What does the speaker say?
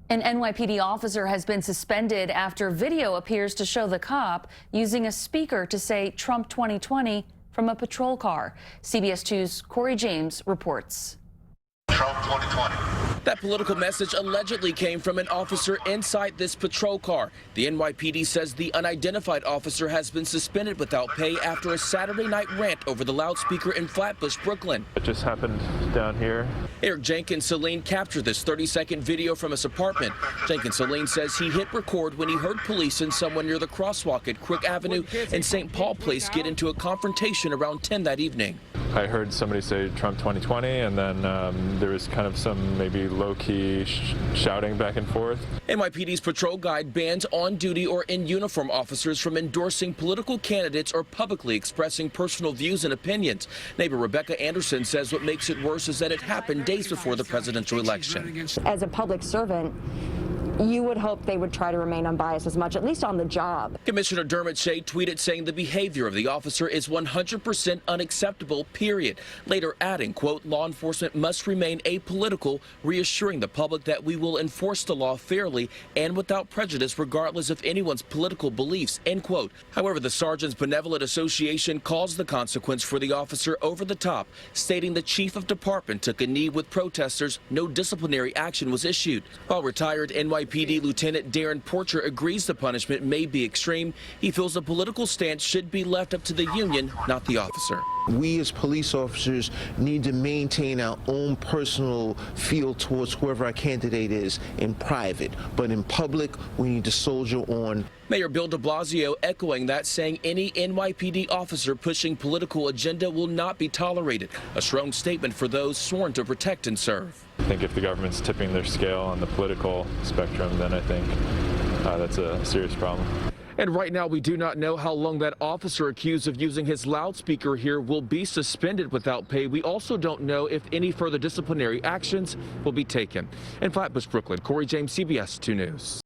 An NYPD officer has been suspended after video appears to show the cop using a speaker to say Trump 2020 from a patrol car. CBS 2's Cory reports. Trump 2020. That political message allegedly came from an officer inside this patrol car. The NYPD says the unidentified officer has been suspended without pay after a Saturday night rant over the loudspeaker in Flatbush, Brooklyn. It just happened down here. Eric Jenkins-Celine captured this 30-second video from his apartment. Jenkins-Celine says he hit record when he heard police and someone near the crosswalk at Crook Avenue and St. Paul Place get into a confrontation around 10 that evening. I heard somebody say Trump 2020, and then there was kind of some maybe low-key shouting back and forth. NYPD's patrol guide bans on-duty or in-uniform officers from endorsing political candidates or publicly expressing personal views and opinions. Neighbor Rebecca Anderson says what makes it worse is that it happened days before the presidential election. As a public servant, you would hope they would try to remain unbiased as much, at least on the job. Commissioner Dermot Shea tweeted saying the behavior of the officer is 100% unacceptable, period. Later adding, quote, law enforcement must remain apolitical, reassuring the public that we will enforce the law fairly and without prejudice regardless of anyone's political beliefs, end quote. However, the Sergeants Benevolent Association calls the consequence for the officer over the top, stating the chief of department took a knee with protesters. No disciplinary action was issued. While retired NYPD Lieutenant Darren Porcher agrees the punishment may be extreme, he feels the political stance should be left up to the union, not the officer. We as police officers need to maintain our own personal feel towards whoever our candidate is in private, but in public we need to soldier on. Mayor Bill de Blasio echoing that, saying any NYPD officer pushing political agenda will not be tolerated. A strong statement for those sworn to protect and serve. I think if the government's tipping their scale on the political spectrum, then I think that's a serious problem. And right now, we do not know how long that officer accused of using his loudspeaker here will be suspended without pay. We also don't know if any further disciplinary actions will be taken. In Flatbush, Brooklyn, Cory James, CBS 2 News.